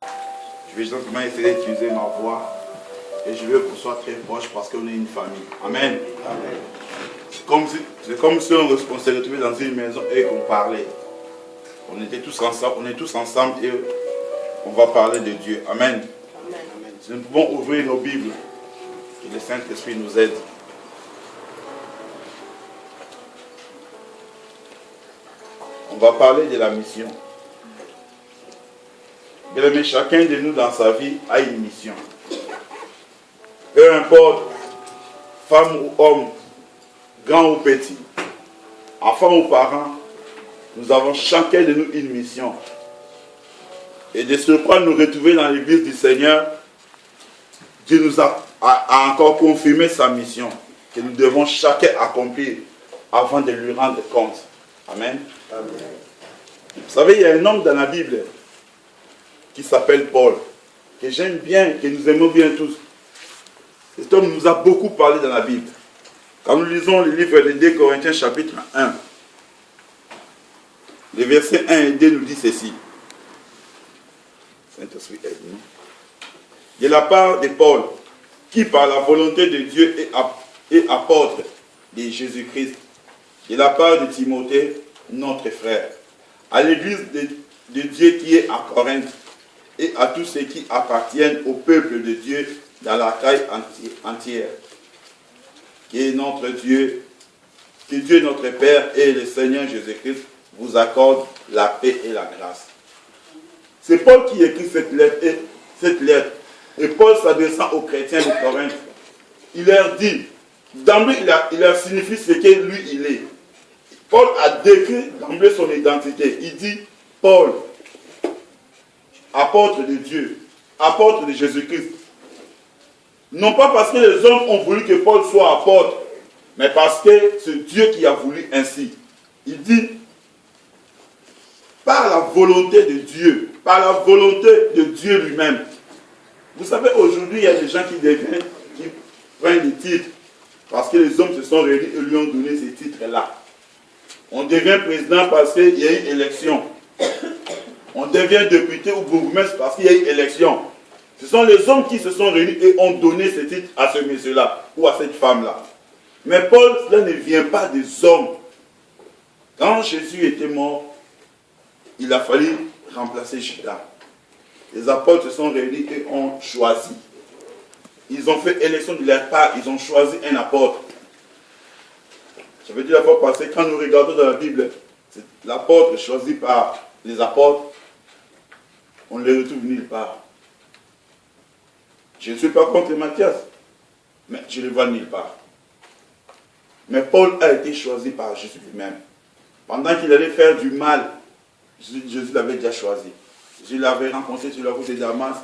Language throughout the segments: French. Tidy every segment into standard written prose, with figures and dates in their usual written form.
Je vais simplement essayer d'utiliser ma voix et je veux qu'on soit très proche parce qu'on est une famille. Amen. Amen. C'est comme si on s'est retrouvés dans une maison et qu'on parlait. On était tous ensemble, on est tous ensemble et on va parler de Dieu. Amen. Amen. Nous pouvons ouvrir nos Bibles. Que le Saint-Esprit nous aide. On va parler de la mission. Bien aimé, chacun de nous dans sa vie a une mission. Peu importe, femme ou homme, grand ou petit, enfant ou parent, nous avons chacun de nous une mission. Et de ce point, nous retrouver dans l'église du Seigneur, Dieu nous a encore confirmé sa mission, que nous devons chacun accomplir avant de lui rendre compte. Amen. Amen. Vous savez, il y a un homme dans la Bible qui s'appelle Paul, que j'aime bien, que nous aimons bien tous. Cet homme nous a beaucoup parlé dans la Bible. Quand nous lisons le livre de 2 Corinthiens chapitre 1, les versets 1 et 2 nous disent ceci. Saint-Esprit, aide-nous. De la part de Paul, qui par la volonté de Dieu est apôtre de Jésus-Christ, de la part de Timothée, notre frère, à l'église de Dieu qui est à Corinthe, et à tous ceux qui appartiennent au peuple de Dieu dans la taille entière. Que notre Dieu, que Dieu notre Père et le Seigneur Jésus-Christ vous accordent la paix et la grâce. C'est Paul qui écrit cette lettre. Et Paul s'adressant aux chrétiens de Corinthe, il leur dit, d'emblée il leur signifie ce que lui il est. Paul a décrit d'emblée son identité. Il dit, Paul, apôtre de Dieu, apôtre de Jésus-Christ. Non pas parce que les hommes ont voulu que Paul soit apôtre, mais parce que c'est Dieu qui a voulu ainsi. Il dit, par la volonté de Dieu, par la volonté de Dieu lui-même. Vous savez, aujourd'hui, il y a des gens qui prennent des titres, parce que les hommes se sont réunis et lui ont donné ces titres-là. On devient président parce qu'il y a une élection. On devient député ou bourgmestre parce qu'il y a une élection. Ce sont les hommes qui se sont réunis et ont donné ce titre à ce monsieur-là ou à cette femme-là. Mais Paul, cela ne vient pas des hommes. Quand Jésus était mort, il a fallu remplacer Judas. Les apôtres se sont réunis et ont choisi. Ils ont fait élection de leur part, ils ont choisi un apôtre. J'avais dit la fois passée, quand nous regardons dans la Bible, c'est l'apôtre choisi par les apôtres, on ne les retrouve nulle part. Je ne suis pas contre Matthias, mais je ne les vois nulle part. Mais Paul a été choisi par Jésus lui-même. Pendant qu'il allait faire du mal, Jésus l'avait déjà choisi. Jésus l'avait rencontré sur la route de Damas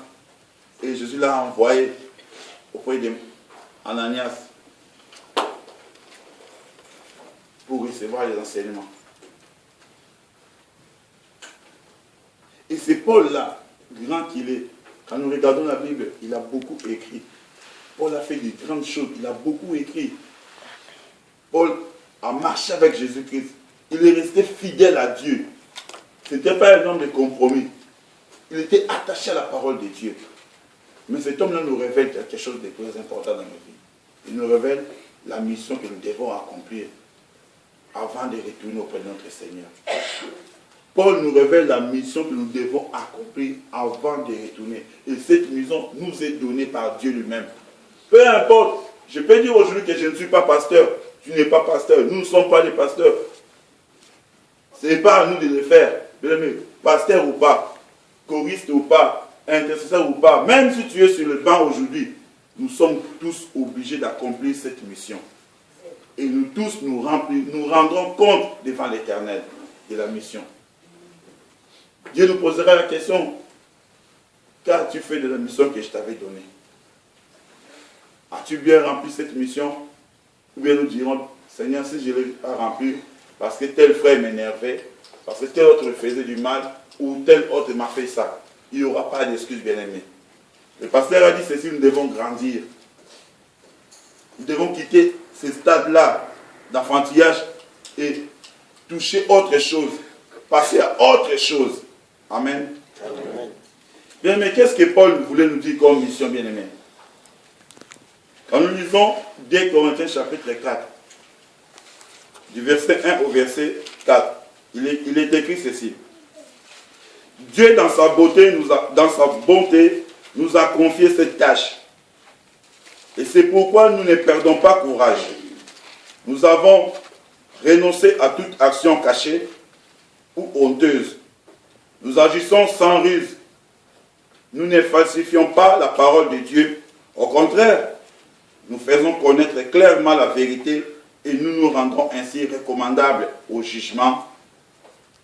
et Jésus l'a envoyé auprès d'Ananias pour recevoir les enseignements. Et c'est Paul-là, grand qu'il est, quand nous regardons la Bible, il a beaucoup écrit. Paul a fait de grandes choses, il a beaucoup écrit. Paul a marché avec Jésus-Christ. Il est resté fidèle à Dieu. Ce n'était pas un homme de compromis. Il était attaché à la parole de Dieu. Mais cet homme-là nous révèle quelque chose de très important dans nos vies. Il nous révèle la mission que nous devons accomplir avant de retourner auprès de notre Seigneur. Paul nous révèle la mission que nous devons accomplir avant de retourner. Et cette mission nous est donnée par Dieu lui-même. Peu importe, je peux dire aujourd'hui que je ne suis pas pasteur. Tu n'es pas pasteur. Nous ne sommes pas des pasteurs. Ce n'est pas à nous de le faire. Pasteur ou pas, choriste ou pas, intercesseur ou pas, même si tu es sur le banc aujourd'hui, nous sommes tous obligés d'accomplir cette mission. Et nous tous nous rendrons compte devant l'Éternel de la mission. Dieu nous posera la question, qu'as-tu fait de la mission que je t'avais donnée? As-tu bien rempli cette mission? Ou bien nous dirons, Seigneur, si je ne l'ai pas rempli, parce que tel frère m'énervait, parce que tel autre faisait du mal, ou tel autre m'a fait ça. Il n'y aura pas d'excuse, bien-aimé. Le pasteur a dit ceci, nous devons grandir. Nous devons quitter ce stade-là d'enfantillage et toucher autre chose, passer à autre chose. Amen. Amen. Bien, mais qu'est-ce que Paul voulait nous dire comme mission, bien-aimé? Quand nous lisons 2 Corinthiens chapitre 4, du verset 1 au verset 4, il est écrit ceci. Dieu, dans sa bonté, nous a confié cette tâche. Et c'est pourquoi nous ne perdons pas courage. Nous avons renoncé à toute action cachée ou honteuse. Nous agissons sans ruse. Nous ne falsifions pas la parole de Dieu. Au contraire, nous faisons connaître clairement la vérité et nous nous rendons ainsi recommandables au jugement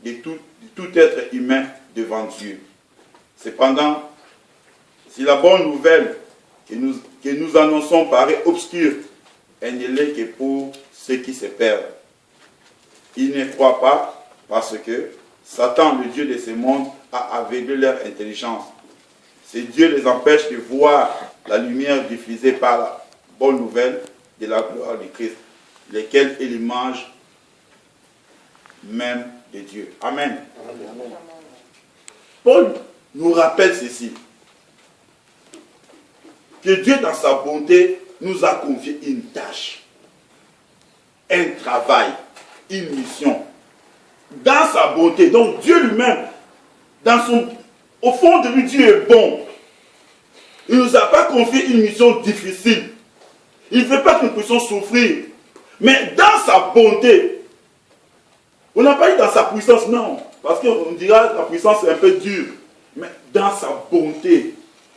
de tout être humain devant Dieu. Cependant, si la bonne nouvelle que nous annonçons paraît obscure, elle ne l'est que pour ceux qui se perdent. Ils ne croient pas parce que Satan, le Dieu de ce monde, a aveuglé leur intelligence. Ces dieux les empêchent de voir la lumière diffusée par la bonne nouvelle de la gloire de Christ, lesquels est l'image même de Dieu. Amen. Amen. Paul nous rappelle ceci, que Dieu dans sa bonté nous a confié une tâche, un travail, une mission. Dans sa bonté, donc Dieu lui-même, au fond de lui, Dieu est bon. Il ne nous a pas confié une mission difficile. Il ne veut pas que nous puissions souffrir. Mais dans sa bonté, on n'a pas dit dans sa puissance, non. Parce qu'on dira que la puissance est un peu dure. Mais dans sa bonté,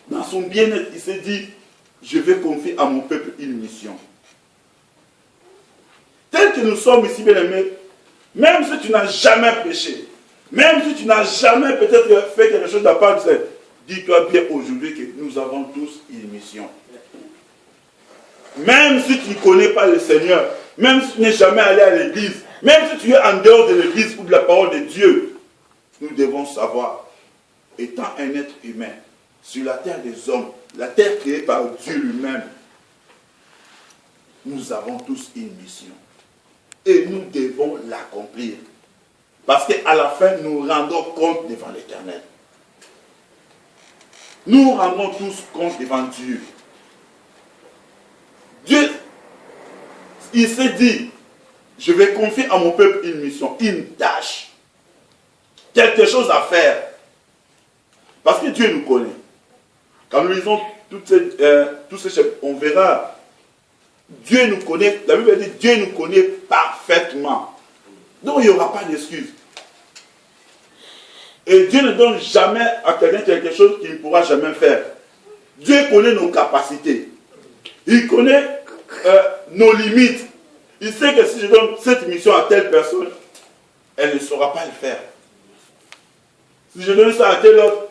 dans son bien-être, il s'est dit, je vais confier à mon peuple une mission. Tel que nous sommes ici, bien-aimés, même si tu n'as jamais péché, même si tu n'as jamais peut-être fait quelque chose de la part de Dieu, dis-toi bien aujourd'hui que nous avons tous une mission. Même si tu ne connais pas le Seigneur, même si tu n'es jamais allé à l'église, même si tu es en dehors de l'église ou de la parole de Dieu, nous devons savoir, étant un être humain, sur la terre des hommes, la terre créée par Dieu lui-même, nous avons tous une mission. Et nous devons l'accomplir. Parce qu'à la fin, nous rendons compte devant l'Éternel. Nous rendons tous compte devant Dieu. Dieu, il s'est dit, je vais confier à mon peuple une mission, une tâche, quelque chose à faire. Parce que Dieu nous connaît. Quand nous lisons tous ces chapitres, on verra, Dieu nous connaît, la Bible dit, Dieu nous connaît parfaitement. Donc il n'y aura pas d'excuse. Et Dieu ne donne jamais à quelqu'un quelque chose qu'il ne pourra jamais faire. Dieu connaît nos capacités. Il connaît nos limites. Il sait que si je donne cette mission à telle personne, elle ne saura pas le faire. Si je donne ça à telle autre,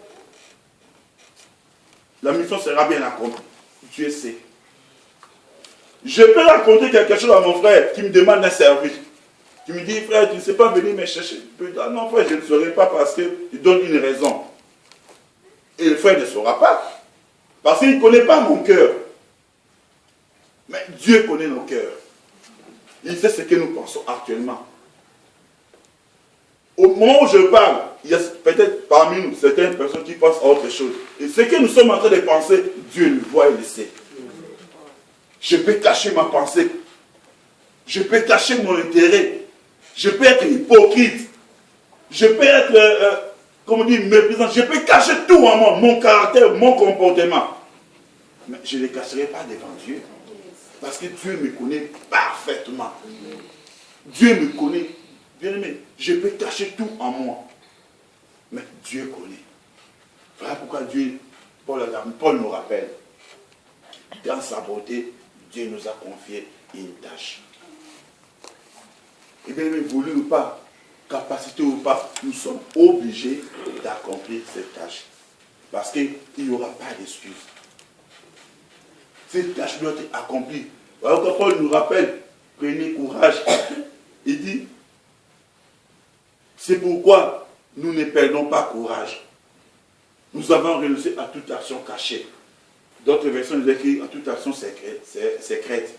la mission sera bien accomplie. Dieu sait. Je peux raconter quelque chose à mon frère qui me demande un service. Qui me dit, frère, tu ne sais pas venir me chercher. Je peux dire, non, frère, je ne saurais pas parce qu'il donne une raison. Et le frère ne saura pas. Parce qu'il ne connaît pas mon cœur. Mais Dieu connaît nos cœurs. Il sait ce que nous pensons actuellement. Au moment où je parle, il y a peut-être parmi nous certaines personnes qui pensent à autre chose. Et ce que nous sommes en train de penser, Dieu le voit et le sait. Je peux cacher ma pensée. Je peux cacher mon intérêt. Je peux être hypocrite. Je peux être, comme on dit, méprisant. Je peux cacher tout en moi, mon caractère, mon comportement. Mais je ne les cacherai pas devant Dieu. Parce que Dieu me connaît parfaitement. Dieu me connaît. Bien aimé, je peux cacher tout en moi. Mais Dieu connaît. Voilà pourquoi Paul nous rappelle. Dans sa beauté, Dieu nous a confié une tâche. Et bien, voulu ou pas, capacité ou pas, nous sommes obligés d'accomplir cette tâche. Parce qu'il n'y aura pas d'excuse. Cette tâche doit être accomplie. Voilà quand Paul nous rappelle, prenez courage. Il dit, c'est pourquoi nous ne perdons pas courage. Nous avons renoncé à toute action cachée. D'autres versions nous écrivent à toute action secrète.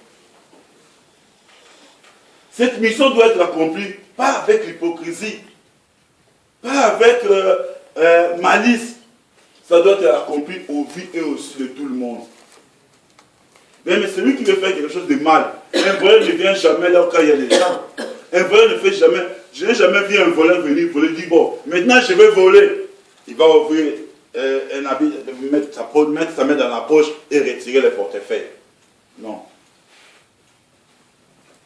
Cette mission doit être accomplie, pas avec l'hypocrisie, pas avec malice. Vous ça doit être accompli au vu et aussi de tout le monde. Mais celui qui veut faire quelque chose de mal, un voleur ne vient jamais là quand il y a des gens. Un voleur ne fait jamais. Je n'ai jamais vu un voleur venir voler, dire bon, maintenant je vais voler. Il va ouvrir un habit, mettre sa main dans la poche et retirer le portefeuille. Non.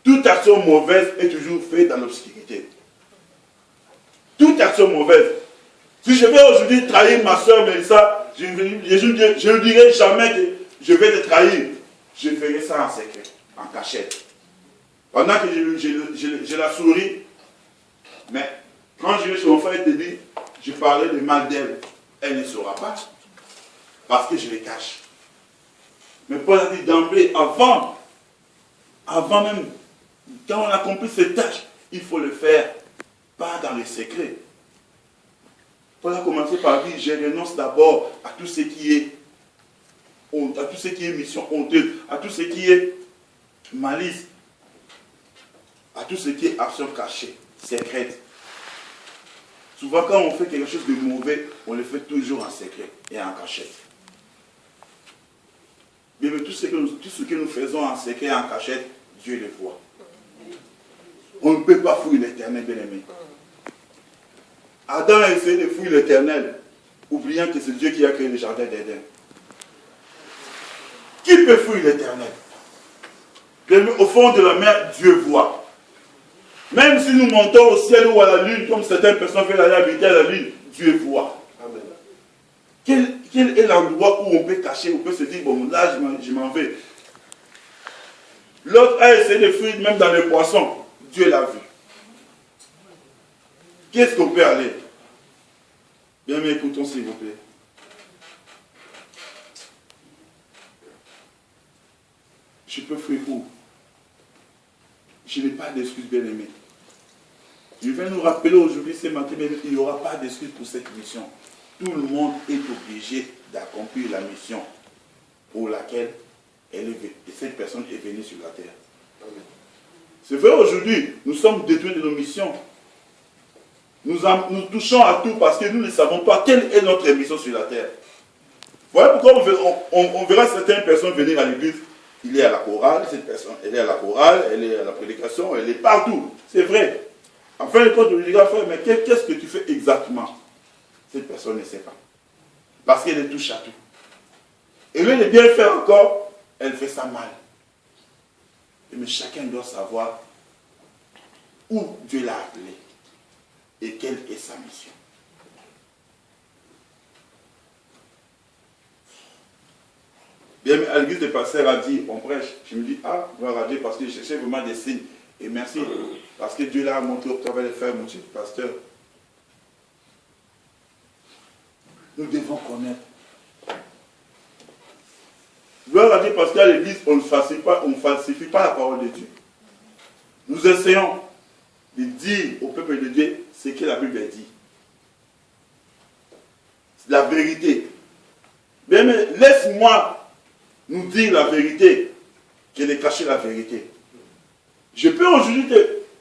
Toute action mauvaise est toujours faite dans l'obscurité. Toute action mauvaise. Si je vais aujourd'hui trahir ma soeur Mélissa, je ne dirai jamais que je vais te trahir. Je ferai ça en secret, en cachette. Pendant que je la souris, mais quand je vais chez mon frère et te dis, je parlais de mal d'elle, elle ne saura pas. Parce que je les cache. Mais Paul a dit d'emblée, avant même, quand on accomplit cette tâche, il faut le faire, pas dans les secrets. Paul a commencé par dire, je renonce d'abord à tout ce qui est honte, à tout ce qui est mission honteuse, à tout ce qui est malice, à tout ce qui est action cachée, secrète. Souvent, quand on fait quelque chose de mauvais, on le fait toujours en secret et en cachette. Mais tout ce que nous faisons en secret et en cachette, Dieu le voit. On ne peut pas fouiller l'Éternel, bien-aimé. Adam a essayé de fouiller l'Éternel, oubliant que c'est Dieu qui a créé le jardin d'Éden. Qui peut fouiller l'Éternel? Au fond de la mer, Dieu voit. Même si nous montons au ciel ou à la lune, comme certaines personnes veulent aller habiter à la lune, Dieu voit. Amen. Quel est l'endroit où on peut cacher, où on peut se dire, bon, là, je m'en vais. L'autre a essayé de fuir même dans les poissons. Dieu l'a vu. Qu'est-ce qu'on peut aller? Bien, mais écoutons, s'il vous plaît. Je peux fuir où? Je n'ai pas d'excuse, bien-aimé. Je vais nous rappeler aujourd'hui, ce matin, il n'y aura pas d'excuse pour cette mission. Tout le monde est obligé d'accomplir la mission pour laquelle cette personne est venue sur la terre. C'est vrai, aujourd'hui, nous sommes détruits de nos missions. Nous touchons à tout parce que nous ne savons pas quelle est notre mission sur la terre. Voilà pourquoi on verra certaines personnes venir à l'église. Il est à la chorale, cette personne, elle est à la chorale, elle est à la prédication, elle est partout. C'est vrai. En fin de compte, on lui dira, frère, mais qu'est-ce que tu fais exactement? Cette personne ne sait pas. Parce qu'elle touche à tout. Et lui, de bien faire encore, elle fait ça mal. Mais chacun doit savoir où Dieu l'a appelé et quelle est sa mission. Bien, à l'église de pasteur a dit, on prêche. Je me dis, ah, gloire à Dieu, parce que je cherchais vraiment des signes. Et merci, parce que Dieu l'a montré au travers de faire, mon Dieu, pasteur. Nous devons connaître. Gloire à Dieu, parce qu'à l'église, on ne falsifie pas la parole de Dieu. Nous essayons de dire au peuple de Dieu ce que la Bible dit. La vérité. Bien, mais laisse-moi nous dire la vérité que de cacher la vérité. Je peux aujourd'hui,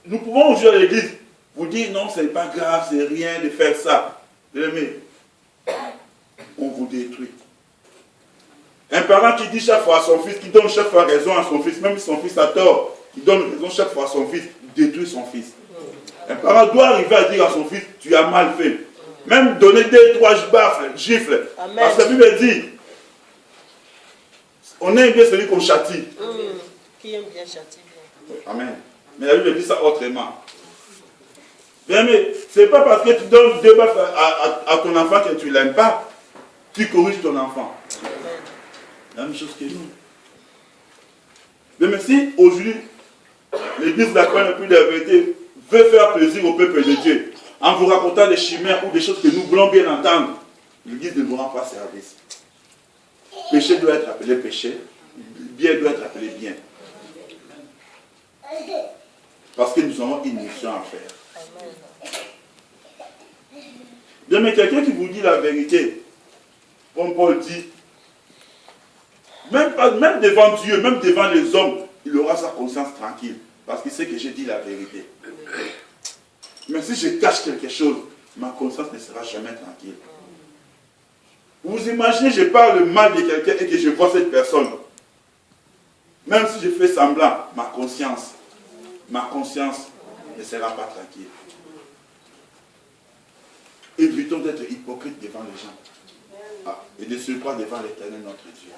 nous pouvons aujourd'hui à l'église vous dire non, ce n'est pas grave, c'est rien de faire ça. Mais on vous détruit. Un parent qui dit chaque fois à son fils, qui donne chaque fois raison à son fils, même si son fils a tort, qui donne raison chaque fois à son fils, détruit son fils. Un parent doit arriver à dire à son fils, tu as mal fait. Même donner 2-3 baffes, gifles. Amen. Parce que la Bible dit, on aime bien celui qu'on châtie. Qui aime bien châtie bien. Amen. Mais la Bible dit ça autrement. Bien, mais ce n'est pas parce que tu donnes 2 baffes à ton enfant que tu ne l'aimes pas. Tu corriges ton enfant. Amen. La même chose que nous. Mais si aujourd'hui, l'église d'accordé plus de la vérité veut faire plaisir au peuple de Dieu, en vous racontant des chimères ou des choses que nous voulons bien entendre, l'église ne vous rend pas service. Péché doit être appelé péché, bien doit être appelé bien. Parce que nous avons une mission à faire. Bien, mais quelqu'un qui vous dit la vérité, comme Paul dit, même devant Dieu, même devant les hommes, il aura sa conscience tranquille. Parce qu'il sait que j'ai dit la vérité. Mais si je cache quelque chose, ma conscience ne sera jamais tranquille. Vous imaginez, je parle le mal de quelqu'un et que je vois cette personne. Même si je fais semblant, ma conscience ne sera pas tranquille. Évitons d'être hypocrites devant les gens. Et de se croire devant l'Éternel notre Dieu.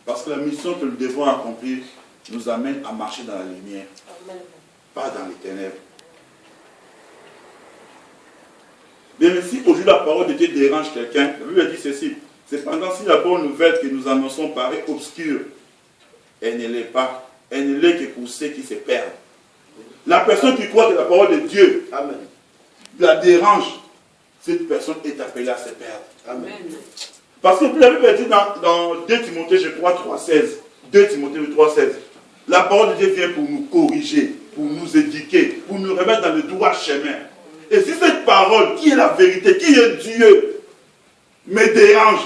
Parce que la mission que nous devons accomplir nous amène à marcher dans la lumière, pas dans les ténèbres. Mais si aujourd'hui la parole de Dieu dérange quelqu'un, la Bible dit ceci: cependant, si la bonne nouvelle que nous annonçons paraît obscure, elle ne l'est pas. Elle ne l'est que pour ceux qui se perdent. La personne qui croit que la parole de Dieu la dérange, cette personne est appelée à se perdre. Amen. Parce que la Bible dit dans 2 Timothée, je crois, 3,16. 2 Timothée 3,16. La parole de Dieu vient pour nous corriger, pour nous éduquer, pour nous remettre dans le droit chemin. Et si cette parole, qui est la vérité, qui est Dieu, me dérange,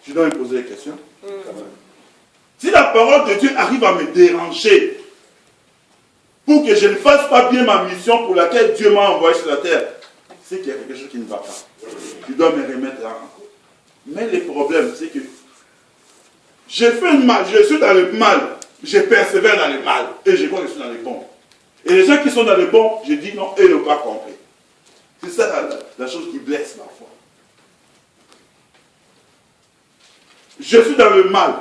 je dois me poser des questions. Si la parole de Dieu arrive à me déranger, pour que je ne fasse pas bien ma mission pour laquelle Dieu m'a envoyé sur la terre, c'est qu'il y a quelque chose qui ne va pas. Je dois me remettre là. Mais le problème, c'est que j'ai fait le mal, je suis dans le mal, je persévère dans le mal, et je crois que je suis dans le bon. Et les gens qui sont dans le bon, je dis non, eux n'ont pas compris. C'est ça la chose qui blesse parfois. Je suis dans le mal.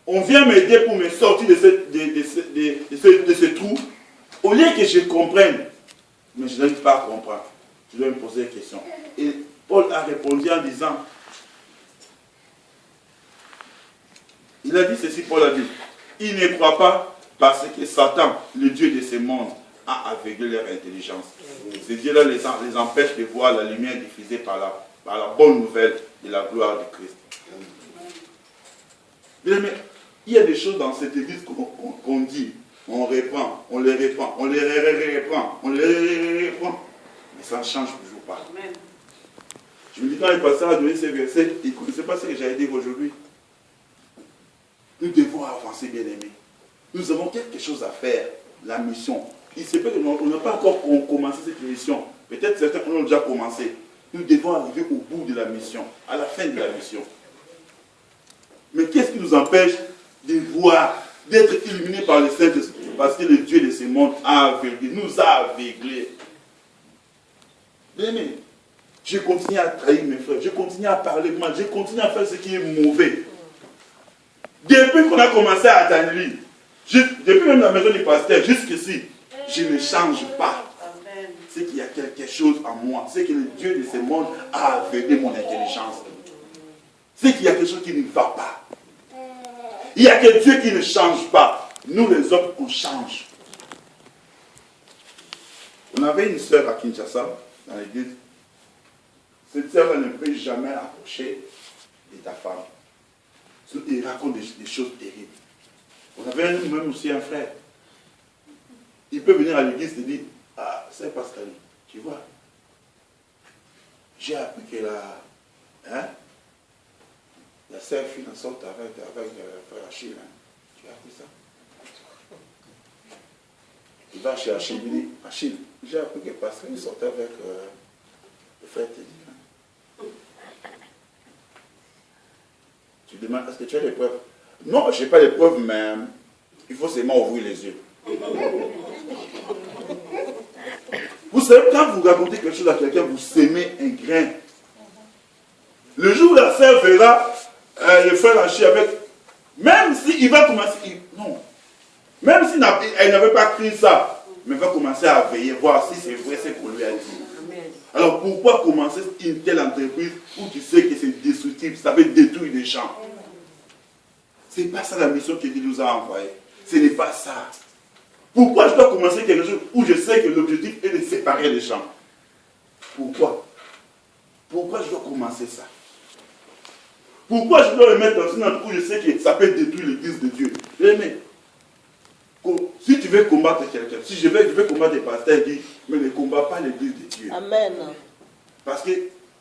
On vient m'aider pour me sortir de ce trou. Au lieu que je comprenne, mais je n'arrive pas à comprendre. Je dois me poser des questions. Et Paul a répondu en disant, il a dit ceci, Paul a dit, il ne croit pas parce que Satan, le Dieu de ce monde, a aveuglé leur intelligence. Ce Dieu-là les empêche de voir la lumière diffusée par la bonne nouvelle de la gloire de Christ. Mais il y a des choses dans cette église qu'on dit, on reprend, on les reprend, on les reprend, on les reprend, mais ça ne change toujours pas. Amen. Je me dis, quand les pasteurs ont donné ces versets, ils ne connaissaient pas ce que j'allais dire aujourd'hui. Nous devons avancer, bien aimés. Nous avons quelque chose à faire, la mission. Il se peut qu'on n'a pas encore commencé cette mission. Peut-être certains ont déjà commencé. Nous devons arriver au bout de la mission, à la fin de la mission. Mais qu'est-ce qui nous empêche de voir, d'être illuminés par le Saint-Esprit? Parce que le Dieu de ce monde nous a aveuglés. Bien aimé, je continue à trahir mes frères, je continue à parler mal, je continue à faire ce qui est mauvais. Depuis qu'on a commencé à attendre, depuis même la maison du pasteur, jusqu'ici, je ne change pas. C'est qu'il y a quelque chose en moi. C'est que le Dieu de ce monde a aveuglé mon intelligence. C'est qu'il y a quelque chose qui ne va pas. Il y a que Dieu qui ne change pas. Nous les hommes, on change. On avait une sœur à Kinshasa, dans l'église. Cette sœur ne peut jamais approcher de ta femme. Il raconte des choses terribles. On avait même aussi un frère. Il peut venir à l'église et dire, ah, c'est Pascal, tu vois. J'ai appris que la sœur fille en sorte avec frère Achille. Hein. Tu as appris ça? Il va chez Achille, il dit, Achille, j'ai appris que Pascal sortait avec le frère Teddy. Hein. Tu demandes, est-ce que tu as des preuves? Non, je n'ai pas les preuves, mais il faut seulement ouvrir les yeux. Vous savez, quand vous racontez quelque chose à quelqu'un, vous sémez un grain. Le jour où la sœur verra le frère Achille avec, même s'il va commencer, non, même si elle n'avait pas crié ça, mais elle va commencer à veiller, voir si c'est vrai ce qu'on lui a dit. Alors pourquoi commencer une telle entreprise où tu sais que c'est destructif, ça peut détruire des gens? Ce n'est pas ça la mission que Dieu nous a envoyée. Ce n'est pas ça. Pourquoi je dois commencer quelque chose où je sais que l'objectif est de séparer les gens? Pourquoi? Pourquoi je dois commencer ça? Pourquoi je dois me mettre dans une endroit où je sais que ça peut détruire l'église de Dieu? Mais si tu veux combattre quelqu'un, si je vais combattre des pasteurs, mais ne combat pas l'église de Dieu. Amen. Parce que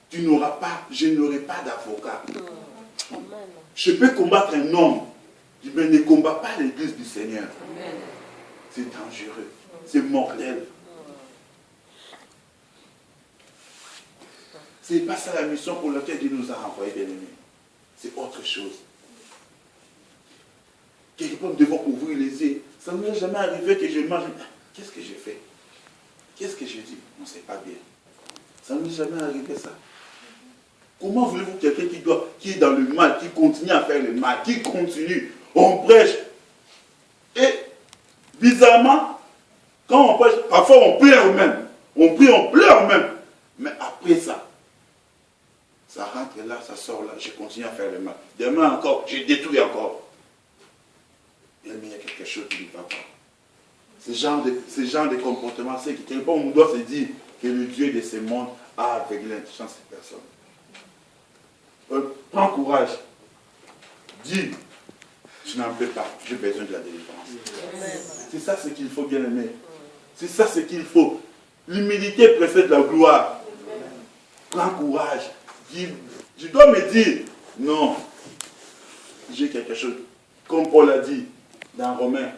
je n'aurai pas d'avocat. Je peux combattre un homme, mais ne combat pas l'église du Seigneur. Amen. C'est dangereux, c'est mortel. Ce n'est pas ça la mission pour laquelle Dieu nous a envoyés, bien-aimés. C'est autre chose. Quelquefois, nous devons ouvrir les yeux. Ça ne m'est jamais arrivé que je mange. Qu'est-ce que j'ai fait? Qu'est-ce que j'ai dit? On ne sait pas bien. Ça ne m'est jamais arrivé ça. Comment voulez-vous quelqu'un qui est dans le mal, qui continue à faire le mal, qui continue, on prêche. Et bizarrement, quand on prêche, parfois on pleure même. On prie, on pleure même. Mais après ça, ça rentre là, ça sort là, je continue à faire le mal. Demain encore, je détruis encore. Mais il y a quelque chose qui ne va pas. Ce genre de comportement, c'est que quelquefois on doit se dire que le Dieu de ce monde a aveuglé l'intelligence de cette personne. Prends courage. Dis, je n'en peux pas, j'ai besoin de la délivrance. C'est ça ce qu'il faut, bien aimer. C'est ça ce qu'il faut. L'humilité précède la gloire. Prends courage. Dis, je dois me dire, non, j'ai quelque chose. Comme Paul a dit dans Romains,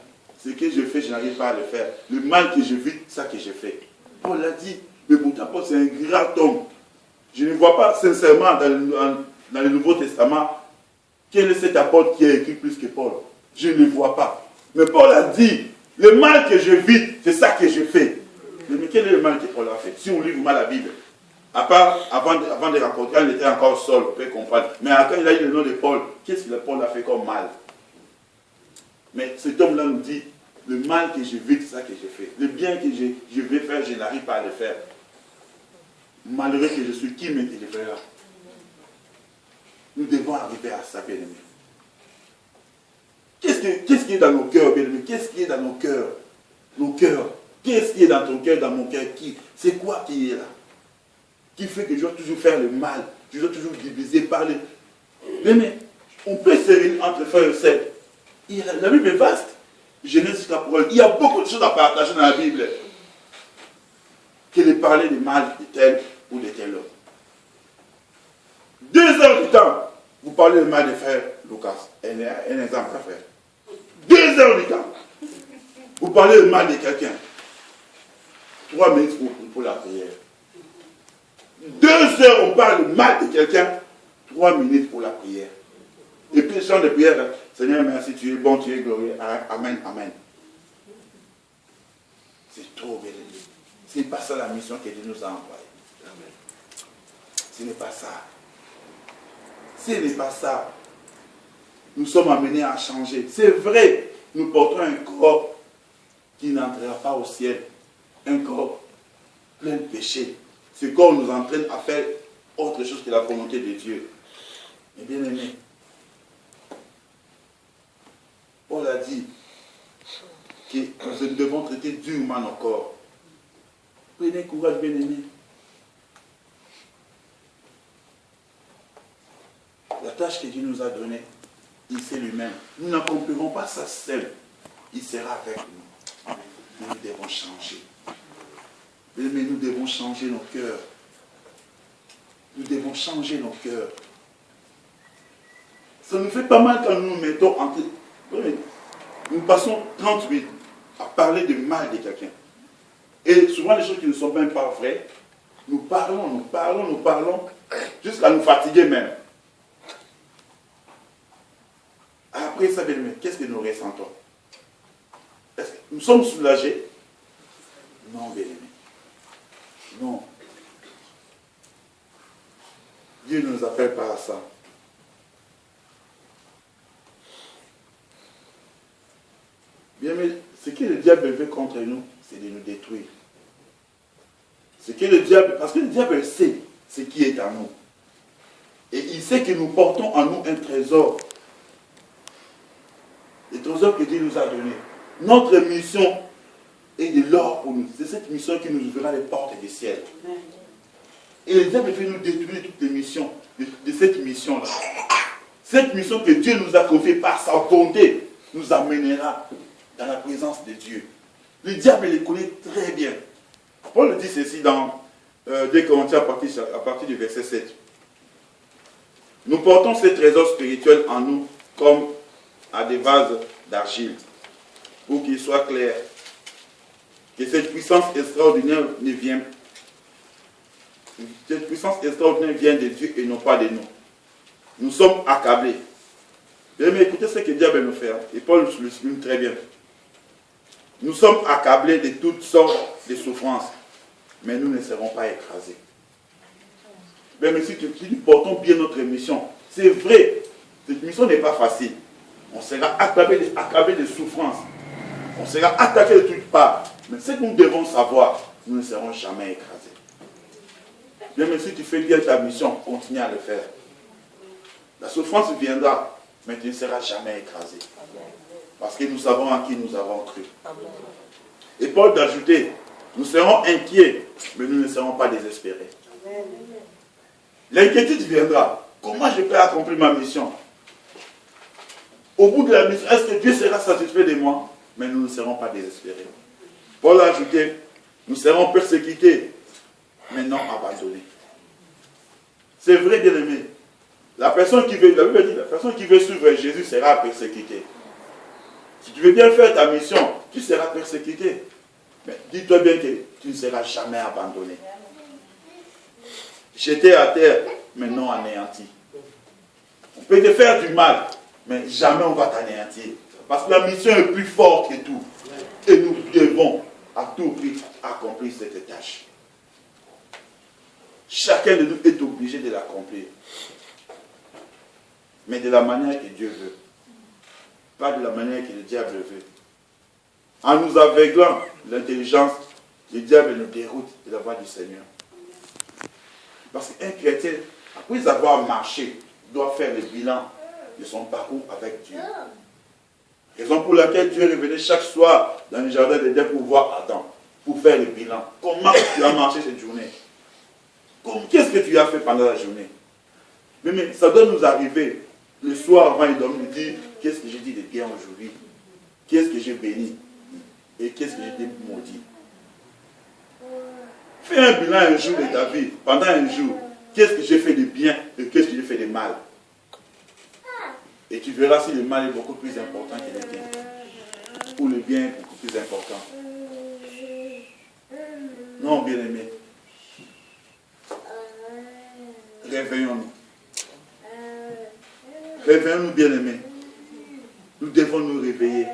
ce que je fais, je n'arrive pas à le faire. Le mal que je vis, c'est ça que je fais. Paul a dit, mais pourtant Paul c'est un grand homme. Je ne vois pas sincèrement dans le Nouveau Testament quel est cet apôtre qui a écrit plus que Paul. Je ne le vois pas. Mais Paul a dit, le mal que je vis, c'est ça que je fais. Mais quel est le mal que Paul a fait? Si on lit vraiment la Bible, à part avant de raconter, il était encore seul, on peut comprendre. Mais quand il a eu le nom de Paul, qu'est-ce que Paul a fait comme mal? Mais cet homme-là nous dit, le mal que je vis, c'est ça que je fais. Le bien que je vais faire, je n'arrive pas à le faire. Malheureux que je suis, qui me délivrera? Nous devons arriver à ça, bien-aimés. Qu'est-ce qui est dans nos cœurs, bien-aimés? Qu'est-ce qui est dans nos cœurs? Nos cœurs. Qu'est-ce qui est dans ton cœur, dans mon cœur? C'est quoi qui est là? Qui fait que je dois toujours faire le mal? Je dois toujours diviser, parler. Mais on peut se réunir entre frères et sœurs. La Bible est vaste. Genèse jusqu'à Proverbe. Il y a beaucoup de choses à partager dans la Bible. Que de parler du mal de tel ou de tel homme. 2 heures du temps, vous parlez du mal de frère Lucas. Un exemple à faire. 2 heures du temps, vous parlez du mal de quelqu'un. 3 minutes pour la prière. 2 heures, on parle du mal de quelqu'un. 3 minutes pour la prière. Et puis le chant de prière, Seigneur, merci, tu es bon, tu es glorieux. Amen, amen. C'est trop bien. Ce n'est pas ça la mission que Dieu nous a envoyée. Ce n'est pas ça. Ce n'est pas ça. Nous sommes amenés à changer. C'est vrai, nous portons un corps qui n'entrera pas au ciel. Un corps plein de péché. Ce corps nous entraîne à faire autre chose que la volonté de Dieu. Mais bien aimé, Paul a dit que nous devons traiter durement nos corps. Prenez courage, bien aimé. La tâche que Dieu nous a donnée, il sait lui-même. Nous n'accomplirons pas ça seul. Il sera avec nous. Mais nous devons changer. Mais nous devons changer nos cœurs. Nous devons changer nos cœurs. Ça nous fait pas mal quand nous nous mettons entre... Nous passons 30 minutes à parler du mal de quelqu'un. Et souvent les choses qui ne sont même pas vraies, nous parlons, jusqu'à nous fatiguer même. Après ça, bien aimé, qu'est-ce que nous ressentons? Est-ce que nous sommes soulagés? Non, bien aimé. Non. Dieu ne nous appelle pas à ça. Bien, mais ce que le diable veut contre nous, c'est de nous détruire. Ce que le diable, parce que le diable sait ce qui est en nous. Et il sait que nous portons en nous un trésor. Le trésor que Dieu nous a donné. Notre mission est de l'or pour nous. C'est cette mission qui nous ouvrira les portes du ciel. Et le diable veut nous détruire toutes les missions de cette mission-là. Cette mission que Dieu nous a confiée par sa bonté nous amènera dans la présence de Dieu. Le diable les connaît très bien. Paul dit ceci dans 2 Corinthiens à partir du verset 7. Nous portons ces trésors spirituels en nous comme à des vases d'argile, pour qu'il soit clair que cette puissance extraordinaire ne vient Cette puissance extraordinaire vient de Dieu et non pas de nous. Nous sommes accablés. Mais écoutez ce que le diable nous fait. Et Paul le souligne très bien. Nous sommes accablés de toutes sortes de souffrances. Mais nous ne serons pas écrasés. Mais si nous portons bien notre mission, c'est vrai, cette mission n'est pas facile. On sera accablé de souffrances. On sera attaqué de toutes parts. Mais ce que nous devons savoir, nous ne serons jamais écrasés. Même si tu fais bien ta mission, continue à le faire. La souffrance viendra, mais tu ne seras jamais écrasé. Parce que nous savons à qui nous avons cru. Et Paul d'ajouter, nous serons inquiets, mais nous ne serons pas désespérés. L'inquiétude viendra. Comment je peux accomplir ma mission? Au bout de la mission, est-ce que Dieu sera satisfait de moi? Mais nous ne serons pas désespérés. Paul a ajouté, nous serons persécutés, mais non abandonnés. C'est vrai, bien aimé. La personne qui veut, la Bible dit, la personne qui veut suivre Jésus sera persécutée. Si tu veux bien faire ta mission, tu seras persécuté. Mais dis-toi bien que tu ne seras jamais abandonné. Jeté à terre, mais non anéanti. On peut te faire du mal, mais jamais on va t'anéantir. Parce que la mission est plus forte que tout. Et nous devons à tout prix accomplir cette tâche. Chacun de nous est obligé de l'accomplir. Mais de la manière que Dieu veut. Pas de la manière que le diable veut. En nous aveuglant l'intelligence, le diable nous déroute de la voie du Seigneur. Parce qu'un chrétien, après avoir marché, doit faire le bilan de son parcours avec Dieu. Raison pour laquelle Dieu revenait chaque soir dans le jardin d'Éden pour voir Adam, pour faire le bilan. Comment tu as marché cette journée? Qu'est-ce que tu as fait pendant la journée? Mais ça doit nous arriver le soir avant de dormir, de dire qu'est-ce que j'ai dit de bien aujourd'hui? Qu'est-ce que j'ai béni? Et qu'est-ce que j'ai maudit? Fais un bilan un jour de ta vie, pendant un jour. Qu'est-ce que j'ai fait de bien et qu'est-ce que j'ai fait de mal? Et tu verras si le mal est beaucoup plus important que le bien. Ou le bien est beaucoup plus important. Non, bien-aimé. Réveillons-nous. Réveillons-nous, bien-aimés. Nous devons nous réveiller.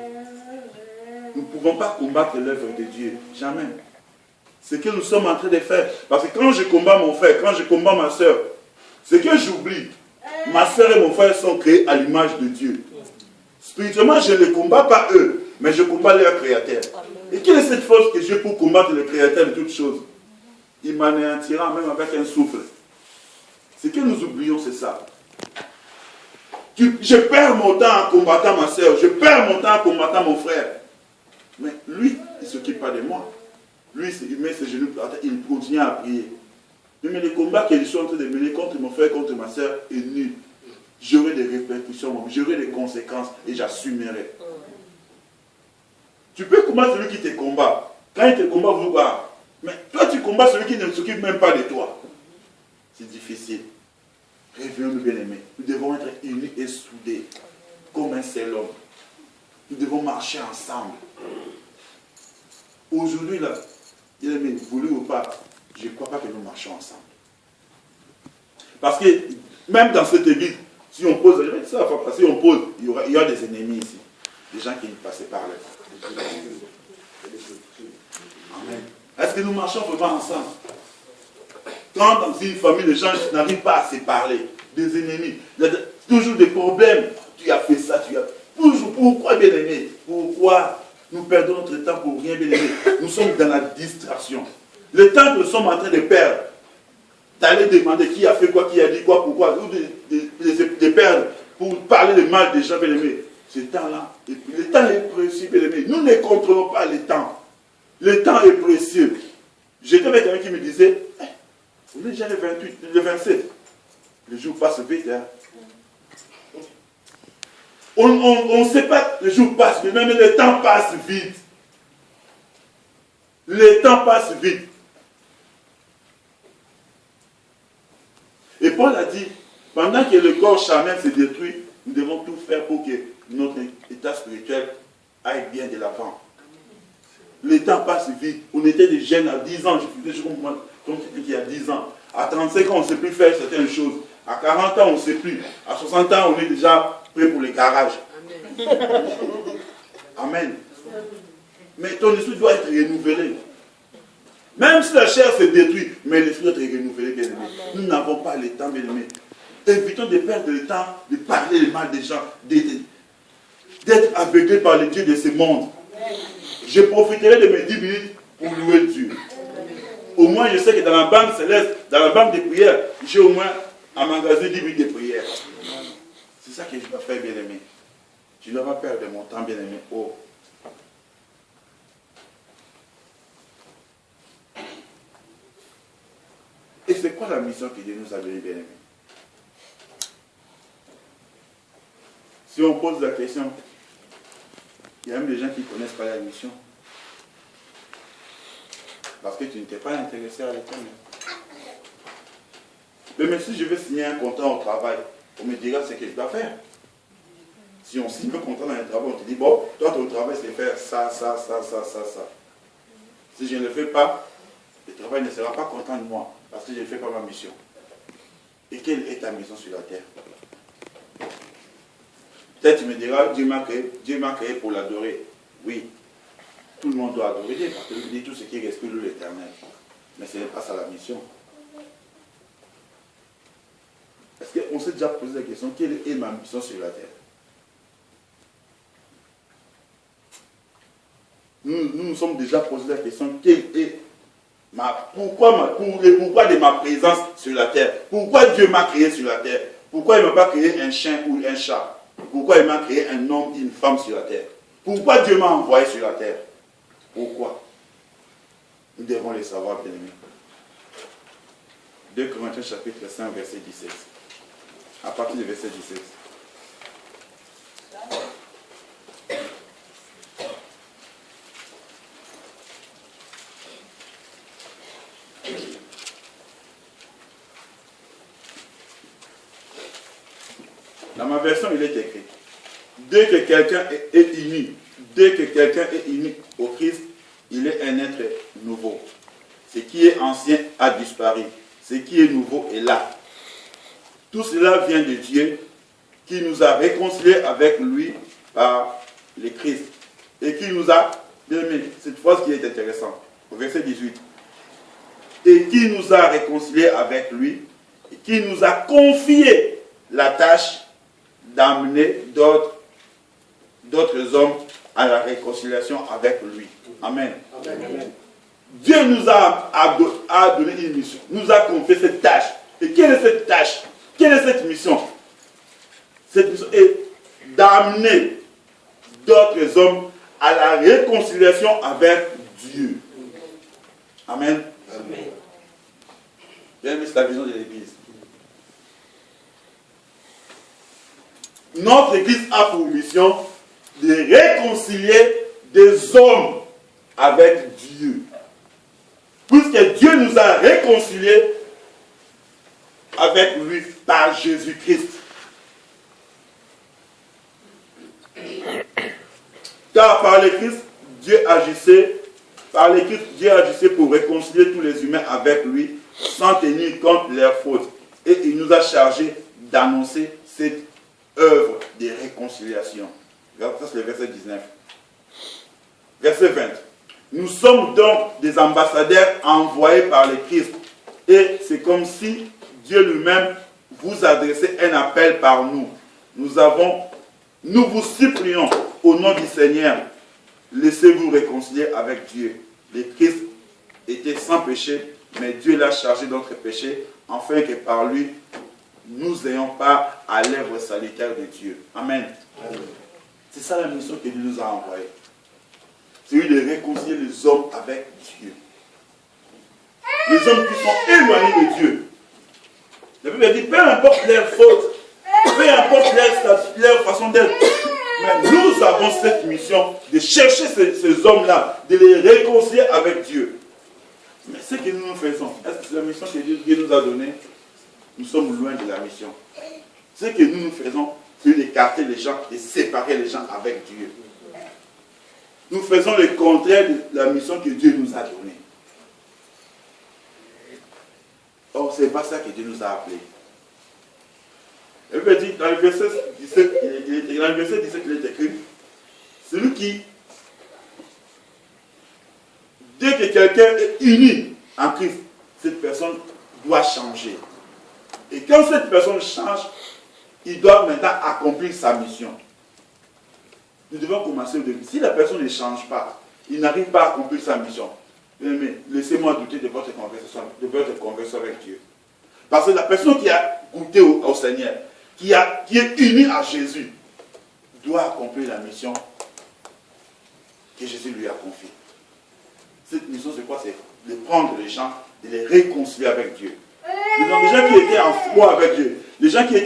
Nous ne pouvons pas combattre l'œuvre de Dieu. Jamais. Ce que nous sommes en train de faire. Parce que quand je combats mon frère, quand je combats ma soeur, ce que j'oublie, ma soeur et mon frère sont créés à l'image de Dieu. Spirituellement, je ne combats pas eux, mais je combats leur créateur. Et quelle est cette force que j'ai pour combattre le créateur de toutes choses? Il m'anéantira même avec un souffle. Ce que nous oublions, c'est ça. Je perds mon temps en combattant ma soeur, je perds mon temps en combattant mon frère. Mais lui, il ne s'occupe pas de moi. Lui, il met ses genoux par terre, il continue à prier. Mais les combats que je suis en train de mener contre mon frère, contre ma soeur, est nul. J'aurai des répercussions, j'aurai des conséquences et j'assumerai. Tu peux combattre celui qui te combat. Quand il te combat, vous voir. Mais toi, tu combats celui qui ne s'occupe même pas de toi. C'est difficile. Réveillons-nous, bien-aimés. Nous devons être unis et soudés, comme un seul homme. Nous devons marcher ensemble. Aujourd'hui, là, bien-aimés, voulu ou pas, je ne crois pas que nous marchons ensemble. Parce que, même dans cette église, si on pose, si on pose, il y aura des ennemis ici. Des gens qui ne passaient par là. Amen. Est-ce que nous marchons vraiment ensemble? Quand dans une famille, les gens n'arrivent pas à se parler, des ennemis, il y a toujours des problèmes. Tu as fait ça, tu as... Toujours, pourquoi, bien-aimé? Pourquoi nous perdons notre temps pour rien, bien-aimé? Nous sommes dans la distraction. Le temps que nous sommes en train de perdre, d'aller demander qui a fait quoi, qui a dit quoi, pourquoi, ou de perdre pour parler le mal des gens, bien-aimés. Ce temps-là, le temps est précieux, bien-aimé. Nous ne contrôlons pas le temps. Le temps est précieux. J'étais avec quelqu'un qui me disait, on est déjà le 28, le 27. Le jour passe vite. Hein? On ne sait pas, le jour passe vite, mais le temps passe vite. Le temps passe vite. Et Paul a dit, pendant que le corps charnel se détruit, nous devons tout faire pour que notre état spirituel aille bien de l'avant. Le temps passe vite. On était des jeunes à 10 ans, je comprends, comme tu dis qu'il y a 10 ans. À 35 ans, on ne sait plus faire certaines choses. À 40 ans, on ne sait plus. À 60 ans, on est déjà prêt pour les garages. Amen. Amen. Mais ton esprit doit être renouvelé. Même si la chair se détruit, mais l'esprit doit être renouvelé, bien aimé. Nous n'avons pas le temps, bien aimé. Évitons de perdre le temps de parler le mal des gens, d'être aveuglé par les dieux de ce monde. Je profiterai de mes 10 minutes pour louer Dieu. Au moins, je sais que dans la banque céleste, dans la banque de prière, j'ai au moins emmagasiné 10 minutes de prière. C'est ça que je dois faire, bien aimé. Je ne dois pas perdre mon temps, bien aimé. Oh. Et c'est quoi la mission que Dieu nous a donnée, bien aimé? Si on pose la question, il y a même des gens qui ne connaissent pas la mission. Parce que tu ne t'es pas intéressé à l'éternel. Mais si je veux signer un contrat au travail, on me dira ce que je dois faire. Si on signe un contrat dans un travail, on te dit, bon, toi ton travail c'est faire ça. Si je ne le fais pas, le travail ne sera pas content de moi. Parce que je ne fais pas ma mission. Et quelle est ta mission sur la terre? Peut-être tu me diras, Dieu m'a créé pour l'adorer. Oui, tout le monde doit adorer Dieu, parce que Dieu dit tout ce qui respecte l'Éternel. Mais ce n'est pas ça la mission. Est-ce qu'on s'est déjà posé la question, quelle est ma mission sur la terre? Nous nous sommes déjà posé la question, quelle est pourquoi de ma présence sur la terre? Pourquoi Dieu m'a créé sur la terre? Pourquoi il ne m'a pas créé un chien ou un chat? Pourquoi il m'a créé un homme et une femme sur la terre? Pourquoi Dieu m'a envoyé sur la terre? Pourquoi? Nous devons le savoir, bien aimés. 2 Corinthiens chapitre 5, verset 17. À partir du verset 17. Dans ma version, il est écrit, dès que quelqu'un est uni au Christ, il est un être nouveau. Ce qui est ancien a disparu. Ce qui est nouveau est là. Tout cela vient de Dieu, qui nous a réconciliés avec lui par le Christ. Et qui nous a, bien aimé, cette phrase qui est intéressante, au verset 18. Et qui nous a réconciliés avec lui, et qui nous a confié la tâche d'amener d'autres hommes à la réconciliation avec lui. Amen. Amen. Dieu nous a donné une mission, nous a confié cette tâche. Et quelle est cette tâche? Quelle est cette mission? Cette mission est d'amener d'autres hommes à la réconciliation avec Dieu. Amen. Amen. Bien aimé, c'est la vision de l'Église. Notre Église a pour mission de réconcilier des hommes avec Dieu. Puisque Dieu nous a réconciliés avec lui par Jésus-Christ. Car par le Christ, Dieu agissait pour réconcilier tous les humains avec lui, sans tenir compte de leurs fautes. Et il nous a chargés d'annoncer cette œuvre de réconciliation. Ça, c'est le verset 19. Verset 20. Nous sommes donc des ambassadeurs envoyés par le Christ. Et c'est comme si Dieu lui-même vous adressait un appel par nous. Nous vous supplions au nom du Seigneur, laissez-vous réconcilier avec Dieu. Le Christ était sans péché, mais Dieu l'a chargé de notre péché, afin que par lui, nous n'ayons pas à l'œuvre salutaire de Dieu. Amen. Amen. C'est ça la mission que Dieu nous a envoyée. C'est de réconcilier les hommes avec Dieu. Les hommes qui sont éloignés de Dieu. La Bible dit, peu importe leurs fautes, peu importe leur façon d'être, mais nous avons cette mission de chercher ces hommes-là, de les réconcilier avec Dieu. Mais ce que nous faisons, est-ce que c'est la mission que Dieu nous a donnée? Nous sommes loin de la mission. Ce que nous faisons, c'est d'écarter les gens, de séparer les gens avec Dieu. Nous faisons le contraire de la mission que Dieu nous a donnée. Or, ce n'est pas ça que Dieu nous a appelés. Et puis, il dit, dans le verset 17, il est écrit, celui qui, dès que quelqu'un est uni en Christ, cette personne doit changer. Et quand cette personne change, il doit maintenant accomplir sa mission. Nous devons commencer au début. Si la personne ne change pas, il n'arrive pas à accomplir sa mission. Mais laissez-moi douter de votre conversation avec Dieu. Parce que la personne qui a goûté au Seigneur, qui est unie à Jésus, doit accomplir la mission que Jésus lui a confiée. Cette mission, c'est quoi? C'est de prendre les gens, de les réconcilier avec Dieu. Les gens qui étaient en foi avec Dieu, les gens qui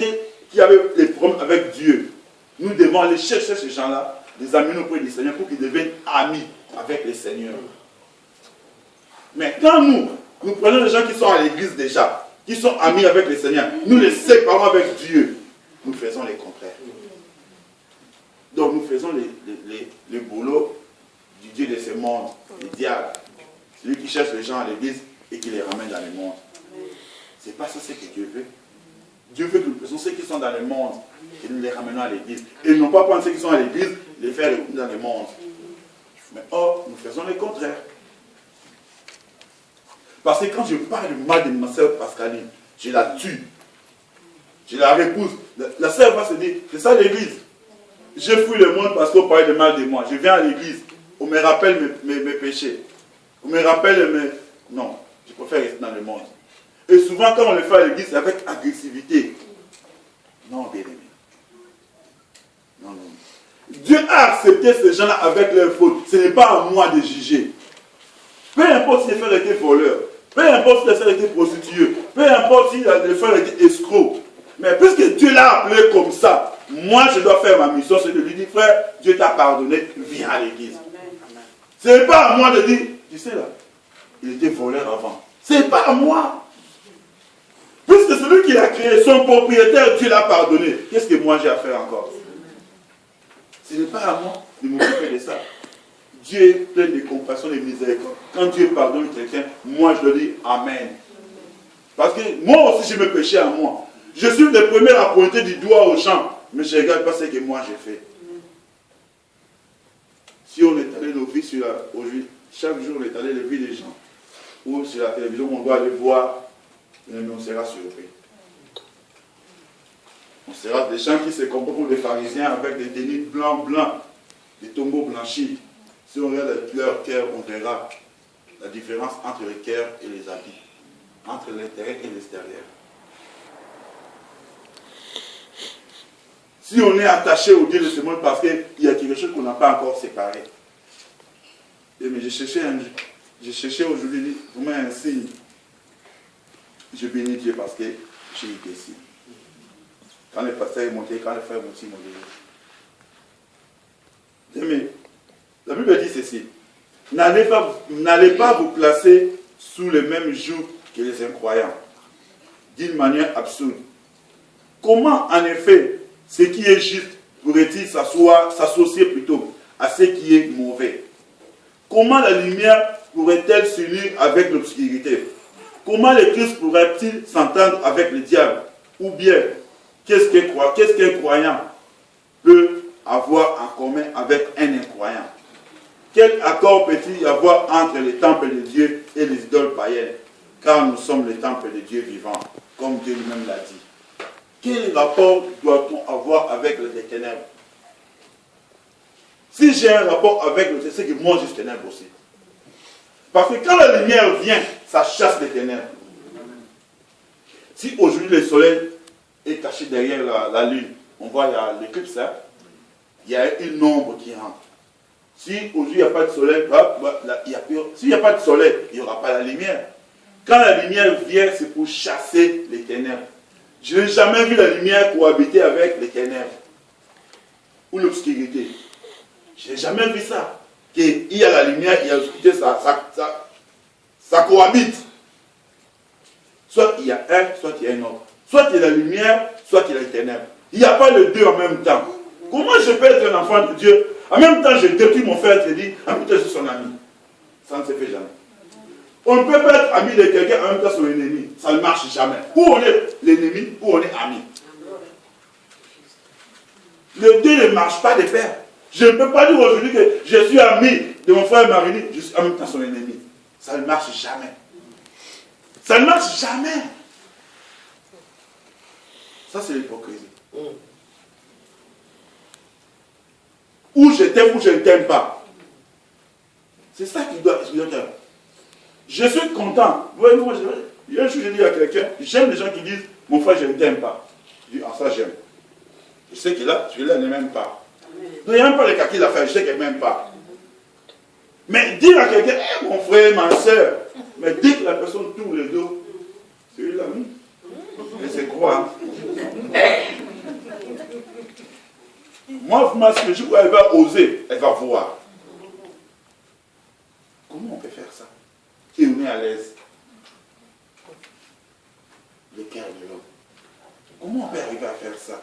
avaient des problèmes avec Dieu, nous devons aller chercher ces gens-là, les amener auprès du Seigneur pour qu'ils deviennent amis avec le Seigneur. Mais quand nous prenons les gens qui sont à l'église déjà, qui sont amis avec le Seigneur, nous les séparons avec Dieu, nous faisons les contraires. Donc nous faisons le boulot du Dieu de ce monde, le diable, celui qui cherche les gens à l'église et qui les ramène dans le monde. C'est pas ça ce que Dieu veut. Dieu veut que nous faisons ceux qui sont dans le monde et nous les ramenons à l'église. Et non pas prendre ceux qui sont à l'église et les faire dans le monde. Mais or, nous faisons le contraire. Parce que quand je parle du mal de ma sœur Pascaline, je la tue. Je la repousse. La sœur va se dire, c'est ça l'église. J'ai fui le monde parce qu'on parlait de mal de moi. Je viens à l'église. On me rappelle mes péchés. On me rappelle mes... Non, je préfère rester dans le monde. Et souvent, quand on le fait à l'église, c'est avec agressivité. Non, bien aimé. Non, non. Dieu a accepté ces gens-là avec leurs fautes. Ce n'est pas à moi de juger. Peu importe si les frères étaient voleurs, peu importe si les frères étaient prostitués, peu importe si les frères étaient escrocs. Mais puisque Dieu l'a appelé comme ça, moi je dois faire ma mission, c'est de lui dire, frère, Dieu t'a pardonné, viens à l'église. Ce n'est pas à moi de dire, tu sais là, il était voleur avant. Ce n'est pas à moi. Puisque celui qui l'a créé, son propriétaire, Dieu l'a pardonné. Qu'est-ce que moi j'ai à faire encore? Ce n'est pas à moi de m'occuper de ça. Dieu est plein de compassion et de miséricorde. Quand Dieu pardonne quelqu'un, moi je le dis Amen. Parce que moi aussi j'ai mes péchés à moi. Je suis le premier à pointer du doigt aux gens, mais je ne regarde pas ce que moi j'ai fait. Si on est allé nos vies aujourd'hui, chaque jour on est allé les vies des gens, ou sur la télévision, on doit aller voir, mais on sera surpris. On sera des gens qui se comportent pour des pharisiens avec des dénis blancs, des tombeaux blanchis. Si on regarde leur cœur, on verra la différence entre le cœur et les habits, entre l'intérieur et l'extérieur. Si on est attaché au Dieu de ce monde parce qu'il y a quelque chose qu'on n'a pas encore séparé. Mais j'ai cherché aujourd'hui, vous mettez un signe. Je bénis Dieu parce que j'ai été ici. Quand le pasteur est monté, quand le frère est monté, mais la Bible dit ceci. N'allez pas vous placer sous le même joug que les incroyants, d'une manière absurde. Comment, en effet, ce qui est juste pourrait-il s'associer plutôt à ce qui est mauvais? Comment la lumière pourrait-elle s'unir avec l'obscurité? Comment le Christ pourrait-il s'entendre avec le diable? Ou bien, qu'est-ce qu'un croyant peut avoir en commun avec un incroyant? Quel accord peut-il y avoir entre les temples de Dieu et les idoles païennes? Car nous sommes les temples de Dieu vivant, comme Dieu lui-même l'a dit. Quel rapport doit-on avoir avec les ténèbres? Si j'ai un rapport avec le ténèbre, c'est que moi j'ai ce ténèbre aussi. Parce que quand la lumière vient, ça chasse les ténèbres. Si aujourd'hui le soleil est caché derrière la lune, on voit il y a l'éclipse, hein? Il y a une ombre qui rentre. Si aujourd'hui il n'y a pas de soleil, s'il n'y a pas de soleil, il n'y aura pas la lumière. Quand la lumière vient, c'est pour chasser les ténèbres. Je n'ai jamais vu la lumière cohabiter avec les ténèbres ou l'obscurité. Je n'ai jamais vu ça. Il y a la lumière, il y a l'obscurité, ça cohabite. Soit il y a un, soit il y a un autre. Soit il y a la lumière, soit il y a les ténèbres. Il n'y a pas les deux en même temps. Comment je peux être un enfant de Dieu? En même temps, je détruis mon frère, je dis, en même temps, je suis son ami. Ça ne se fait jamais. On ne peut pas être ami de quelqu'un, en même temps, son ennemi. ça ne marche jamais. Ou on est l'ennemi, ou on est ami. Les deux ne marchent pas de pair. Je ne peux pas dire aujourd'hui que je suis ami de mon frère Marini, je suis en même temps son ennemi. Ça ne marche jamais. Ça ne marche jamais. Ça, c'est l'hypocrisie. Ou je t'aime ou je ne t'aime pas. C'est ça qui doit être. Je suis content. Vous voyez, moi, je dis à quelqu'un, j'aime les gens qui disent, mon frère, je ne t'aime pas. Je dis, ah, ça, j'aime. Je sais qu'il a, celui-là ne m'aime pas. Donc, il n'y a même pas le cas qu'il a fait, je sais qu'elle ne m'aime pas. Mais dire à quelqu'un, hey, mon frère, ma soeur, mais dès que la personne tourne le dos, c'est lui l'ami. Et c'est quoi? Moi, ce que je crois, elle va oser, elle va voir. Comment on peut faire ça? Et on est à l'aise. Le cœur de l'homme. Comment on peut arriver à faire ça?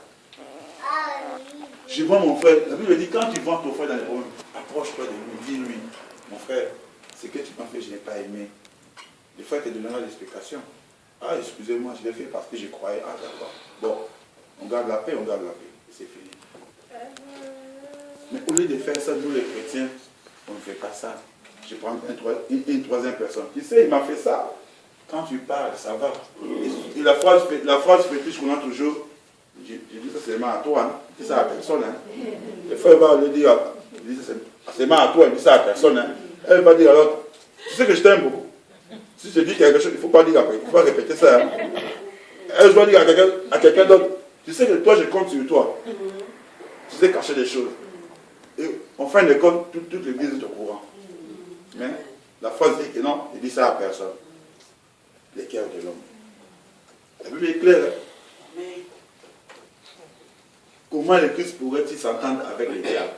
Je vois mon frère, la Bible dit, quand tu vois ton frère dans les problèmes, approche-toi de lui, dis-lui, mon frère, ce que tu m'as fait, je n'ai pas aimé. Le frère te donnera l'explication. Ah, excusez-moi, je l'ai fait parce que je croyais. Ah, d'accord. Bon, on garde la paix, c'est fini. Mais au lieu de faire ça, nous les chrétiens, on ne fait pas ça. Je prends une troisième personne. Tu sais, il m'a fait ça. Quand tu parles, ça va. Et la phrase fétiche qu'on a toujours, je dis ça seulement à toi, hein. Je dis ça à personne. Hein. Le frère va lui dire, je dis ça seulement à toi, il dit ça à personne. Hein. Elle va dire à l'autre, tu sais que je t'aime beaucoup. Si je dis quelque chose, il ne faut pas dire après, il faut pas répéter ça. Hein. Elle va dire à quelqu'un d'autre, tu sais que toi, je compte sur toi. Tu sais cacher des choses. Et en fin de compte, toute l'église est au courant. Mais la phrase dit que non, il dit ça à personne. Les cœurs de l'homme. La Bible est claire. Hein? Comment le Christ pourrait-il s'entendre avec les diables?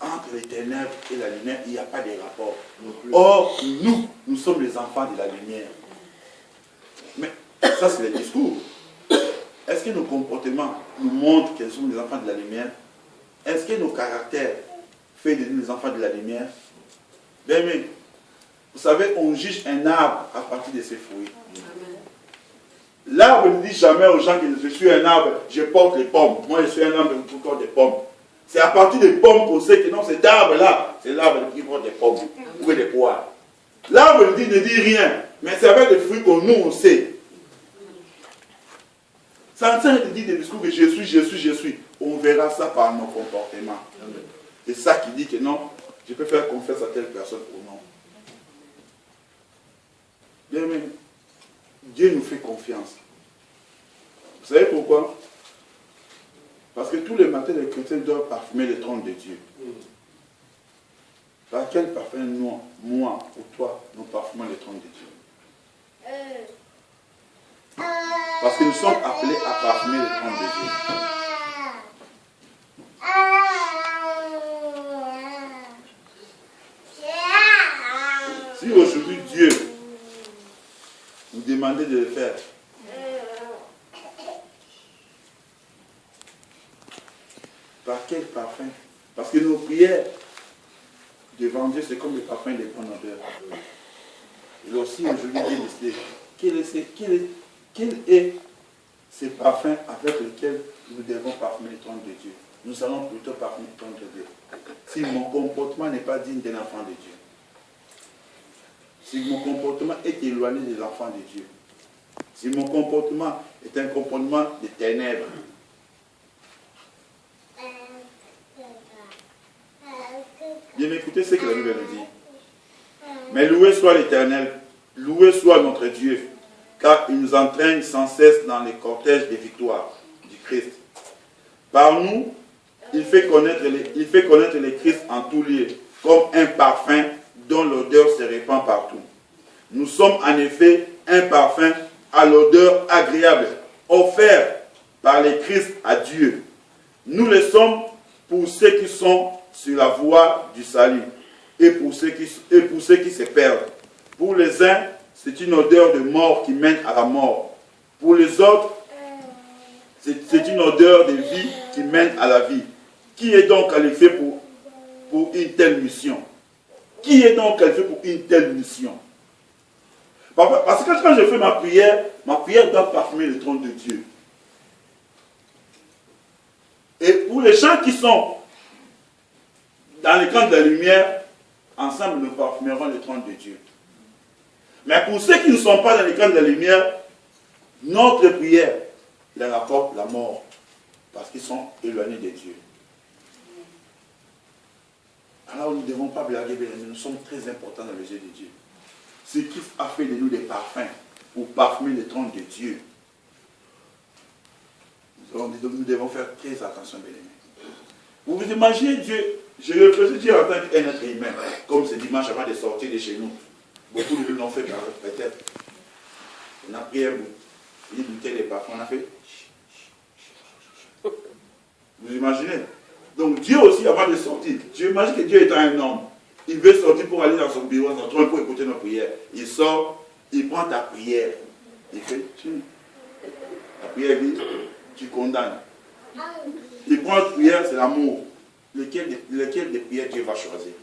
Entre les ténèbres et la lumière, il n'y a pas de rapport. Or, nous sommes les enfants de la lumière. Mais ça, c'est le discours. Est-ce que nos comportements nous montrent que nous sommes les enfants de la lumière? Est-ce que nos caractères font de nous les enfants de la lumière? Bien, mais, vous savez, on juge un arbre à partir de ses fruits. L'arbre ne dit jamais aux gens que je suis un arbre, je porte les pommes. Moi, je suis un arbre qui porte des pommes. C'est à partir des pommes qu'on sait que non, cet arbre-là, c'est l'arbre qui porte des pommes ou des poires. L'arbre ne dit rien, mais c'est avec les fruits qu'on nous, on sait. Ça ne sert de dire des discours que je suis. On verra ça par nos comportements. C'est ça qui dit que non, je peux faire confiance à telle personne ou non. Bien, mais Dieu nous fait confiance. Vous savez pourquoi? Parce que tous les matins, les chrétiens doivent parfumer le trône de Dieu. Par quel parfum, moi ou toi, nous parfumons le trône de Dieu? Parce que nous sommes appelés à parfumer le trône de Dieu. Si aujourd'hui Dieu nous demandait de le faire, par quel parfum? Parce que nos prières devant Dieu, c'est comme le parfum des bonnes odeurs. Et aussi, aujourd'hui, Dieu décide quel est ce parfum avec lequel nous devons parfumer le trône de Dieu. Nous allons plutôt parfumer le trône de Dieu. Si mon comportement n'est pas digne d'un enfant de Dieu, si mon comportement est éloigné des enfants de Dieu, si mon comportement est un comportement de ténèbres, bien écoutez ce que la Bible nous dit. Mais loué soit l'Éternel, loué soit notre Dieu, car il nous entraîne sans cesse dans les cortèges des victoires du Christ. Par nous, il fait connaître le Christ en tout lieu, comme un parfum dont l'odeur se répand partout. Nous sommes en effet un parfum à l'odeur agréable, offert par le Christ à Dieu. Nous le sommes pour ceux qui sont sur la voie du salut et pour ceux qui se perdent. Pour les uns, c'est une odeur de mort qui mène à la mort. Pour les autres, c'est une odeur de vie qui mène à la vie. Qui est donc qualifié pour une telle mission? Qui est donc qualifié pour une telle mission? Parce que quand je fais ma prière doit parfumer le trône de Dieu. Et pour les gens qui sont dans les camps de la lumière, ensemble nous parfumerons le trône de Dieu. Mais pour ceux qui ne sont pas dans les camps de la lumière, notre prière leur apporte la mort. Parce qu'ils sont éloignés de Dieu. Alors nous ne devons pas blaguer, mais nous sommes très importants dans les yeux de Dieu. Ce qui a fait de nous des parfums pour parfumer le trône de Dieu. Nous devons faire très attention, bien-aimés. Vous vous imaginez Dieu, je le faisais Dieu en tant qu'être humain, comme ce dimanche avant de sortir de chez nous. Beaucoup de nous l'ont fait peut-être. On a pris une bouteille de parfum, on a fait. Vous imaginez? Donc Dieu aussi, avant de sortir, tu imagines que Dieu étant un homme, il veut sortir pour aller dans son bureau, dans son trône pour écouter nos prières. Il sort, il prend ta prière. Il fait, la prière dit, tu condamnes. Il prend ta prière, c'est l'amour. Lequel des prières Dieu va choisir?